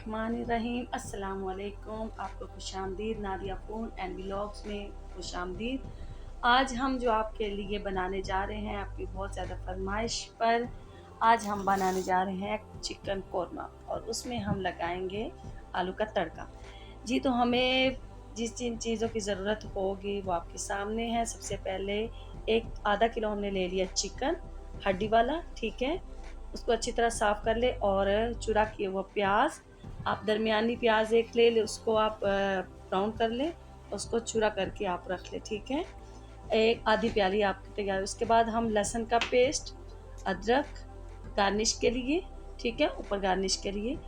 बिस्मिल्लाहिर्रहमानिर्रहीम। अस्सलाम वालेकुम। आपको खुशामदीद नादिया फ़ूड एंड व्लॉग्स में खुशामदीद। आज हम जो आपके लिए बनाने जा रहे हैं, आपकी बहुत ज़्यादा फरमाइश पर आज हम बनाने जा रहे हैं चिकन कोरमा और उसमें हम लगाएंगे आलू का तड़का। जी, तो हमें जिस जिन चीज़ों की ज़रूरत होगी वो आपके सामने है। सबसे पहले एक आधा किलो हमने ले लिया चिकन, हड्डी वाला, ठीक है। उसको अच्छी तरह साफ़ कर ले और चूरा किए हुआ प्याज, आप दरमियानी प्याज एक ले ले, उसको आप ब्राउन कर ले, उसको चूरा करके आप रख ले, ठीक है। एक आधी प्याली आपकी तैयार। उसके बाद हम लहसुन का पेस्ट, अदरक गार्निश के लिए, ठीक है, ऊपर गार्निश के लिए।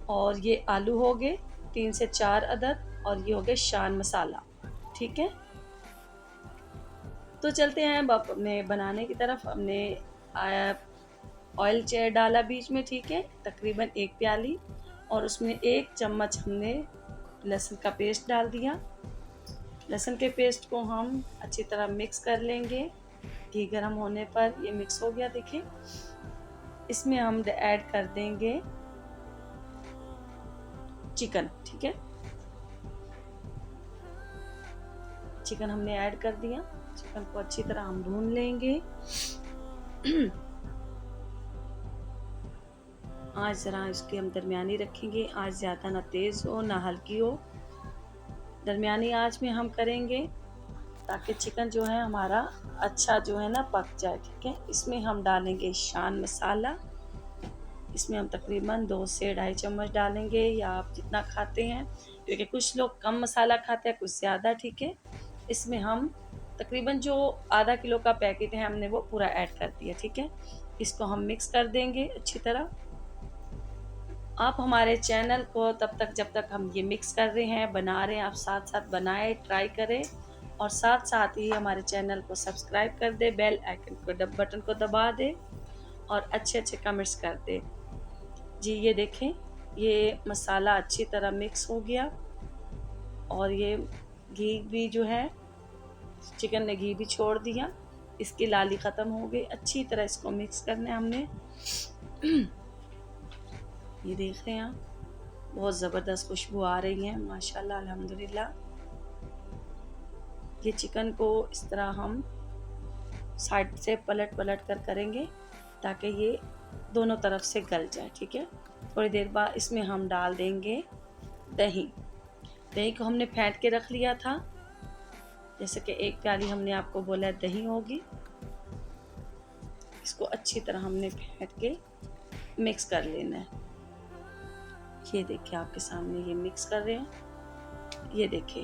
और ये आलू हो गए 3 से 4 अदद और ये हो गए शान मसाला, ठीक है। तो चलते हैं अब अपने बनाने की तरफ। हमने ऑयल डाला बीच में, ठीक है, तकरीबन 1 प्याली, और उसमें 1 चम्मच हमने लहसुन का पेस्ट डाल दिया। लहसुन के पेस्ट को हम अच्छी तरह मिक्स कर लेंगे। घी गर्म होने पर ये मिक्स हो गया, देखिए। इसमें हम ऐड कर देंगे चिकन, ठीक है। चिकन हमने ऐड कर दिया। चिकन को अच्छी तरह हम भून लेंगे। आज ज़रा इसकी हम दरमियानी रखेंगे, आज ज़्यादा ना तेज़ हो ना हल्की हो, दरमियानी आंच में हम करेंगे ताकि चिकन जो है हमारा अच्छा जो है ना पक जाए, ठीक है। इसमें हम डालेंगे शान मसाला। इसमें हम तकरीबन 2 से ढाई चम्मच डालेंगे, या आप जितना खाते हैं, क्योंकि कुछ लोग कम मसाला खाते हैं, कुछ ज़्यादा, ठीक है। इसमें हम तकरीबन जो आधा किलो का पैकेट है हमने वो पूरा ऐड कर दिया, ठीक है। इसको हम मिक्स कर देंगे अच्छी तरह। आप हमारे चैनल को तब तक जब तक हम ये मिक्स कर रहे हैं, बना रहे हैं, आप साथ साथ बनाएं, ट्राई करें, और साथ साथ ही हमारे चैनल को सब्सक्राइब कर दें, बेल आइकन को बटन को दबा दें और अच्छे अच्छे कमेंट्स कर दें। जी, ये देखें, ये मसाला अच्छी तरह मिक्स हो गया और ये घी भी जो है, चिकन ने घी भी छोड़ दिया, इसकी लाली ख़त्म हो गई। अच्छी तरह इसको मिक्स करना है हमने। ये देख रहे हैं आप, बहुत ज़बरदस्त खुशबू आ रही है, माशाल्लाह, अल्हम्दुलिल्लाह। ये चिकन को इस तरह हम साइड से पलट पलट कर करेंगे ताकि ये दोनों तरफ से गल जाए, ठीक है। थोड़ी देर बाद इसमें हम डाल देंगे दही। दही को हमने फेंट के रख लिया था, जैसे कि 1 प्याली हमने आपको बोला दही होगी। इसको अच्छी तरह हमने फेंट के मिक्स कर लेना है। ये देखिए, आपके सामने ये मिक्स कर रहे हैं, ये देखिए।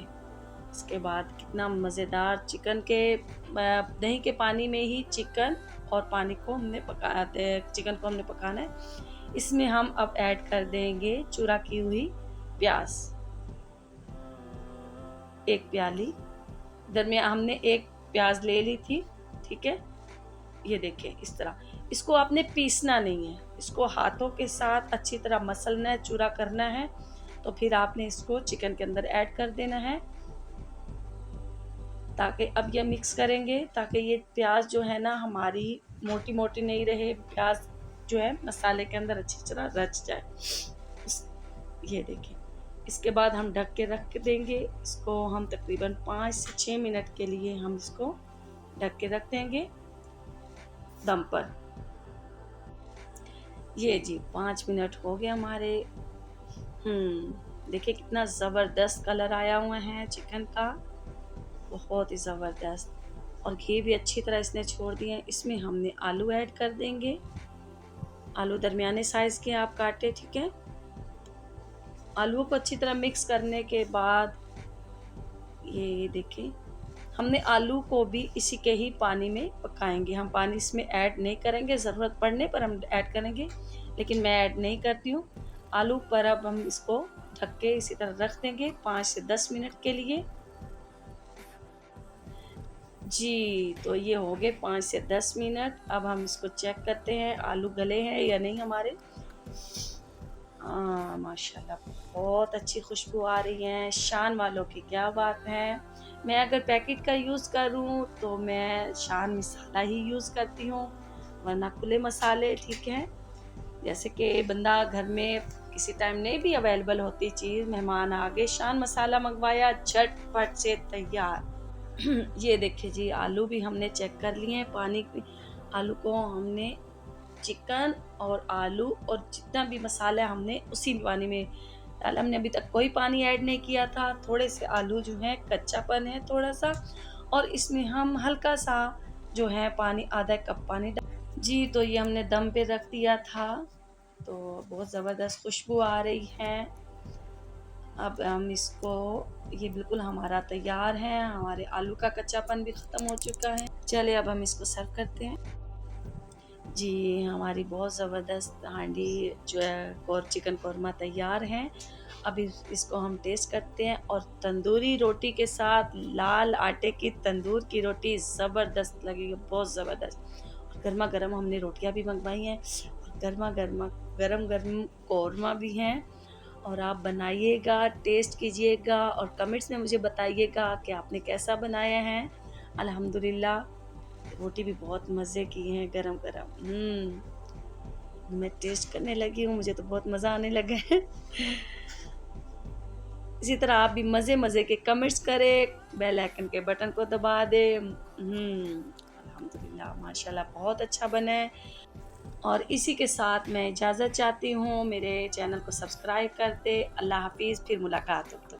इसके बाद कितना मज़ेदार चिकन के दही के पानी में ही चिकन और पानी को हमने चिकन को हमने पकाना है। इसमें हम अब ऐड कर देंगे चूरा की हुई प्याज, 1 प्याली। दरमियान हमने 1 प्याज ले ली थी, ठीक है। ये देखिए, इस तरह इसको आपने पीसना नहीं है, इसको हाथों के साथ अच्छी तरह मसलना है, चूरा करना है। तो फिर आपने इसको चिकन के अंदर ऐड कर देना है, ताकि अब ये मिक्स करेंगे ताकि ये प्याज जो है ना हमारी मोटी मोटी नहीं रहे, प्याज जो है मसाले के अंदर अच्छी तरह रच जाए। ये देखिए, इसके बाद हम ढक के रख देंगे इसको। हम तकरीबन 5 से 6 मिनट के लिए हम इसको ढक के रख देंगे दम पर। ये जी 5 मिनट हो गए हमारे। देखिए कितना ज़बरदस्त कलर आया हुआ है चिकन का, बहुत ही ज़बरदस्त, और घी भी अच्छी तरह इसने छोड़ दिया है। इसमें हमने आलू ऐड कर देंगे। आलू दरमियाने साइज़ के आप काटे, ठीक है। आलूओं को अच्छी तरह मिक्स करने के बाद ये देखिए, हमने आलू को भी इसी के ही पानी में पकाएंगे। हम पानी इसमें ऐड नहीं करेंगे, ज़रूरत पड़ने पर हम ऐड करेंगे, लेकिन मैं ऐड नहीं करती हूँ आलू पर। अब हम इसको ढक के इसी तरह रख देंगे 5 से 10 मिनट के लिए। जी, तो ये हो गए 5 से 10 मिनट। अब हम इसको चेक करते हैं आलू गले हैं या नहीं हमारे। हाँ, माशाल्लाह, बहुत अच्छी खुशबू आ रही है। शान वालों की क्या बात है। मैं अगर पैकेट का यूज़ करूँ तो मैं शान मसाला ही यूज़ करती हूँ, वरना खुले मसाले, ठीक है। जैसे कि बंदा घर में किसी टाइम नहीं भी अवेलेबल होती चीज़, मेहमान आ गए, शान मसाला मंगवाया, झटपट से तैयार। ये देखिए जी, आलू भी हमने चेक कर लिए हैं, पानी आलू को हमने चिकन और आलू और जितना भी मसाला हमने उसी पानी में डाला। हमने अभी तक कोई पानी ऐड नहीं किया था। थोड़े से आलू जो हैं कच्चापन है थोड़ा सा, और इसमें हम हल्का सा जो है पानी, आधा कप पानी जी। तो ये हमने दम पे रख दिया था, तो बहुत ज़बरदस्त खुशबू आ रही है। अब हम इसको, ये बिल्कुल हमारा तैयार है, हमारे आलू का कच्चापन भी ख़त्म हो चुका है। चलिए अब हम इसको सर्व करते हैं। जी, हमारी बहुत ज़बरदस्त हांडी जो है और चिकन कौरमा तैयार हैं। अब इसको हम टेस्ट करते हैं, और तंदूरी रोटी के साथ, लाल आटे की तंदूर की रोटी ज़बरदस्त लगेगी, बहुत ज़बरदस्त। और गरमा-गरम हमने रोटियाँ भी मंगवाई हैं, और गरम-गरम कौरमा भी हैं। और आप बनाइएगा, टेस्ट कीजिएगा और कमेंट्स में मुझे बताइएगा कि आपने कैसा बनाया है। अल्हम्दुलिल्लाह, रोटी भी बहुत मज़े की हैं गरम-गरम। मैं टेस्ट करने लगी हूँ, मुझे तो बहुत मज़ा आने लगा है। इसी तरह आप भी मज़े-मज़े के कमेंट्स करें, बेल आइकन के बटन को दबा दें। अल्हम्दुलिल्लाह माशाल्लाह बहुत अच्छा बना है। और इसी के साथ मैं इजाज़त चाहती हूँ, मेरे चैनल को सब्सक्राइब कर दें। अल्लाह हाफ़िज़, फिर मुलाकात हो।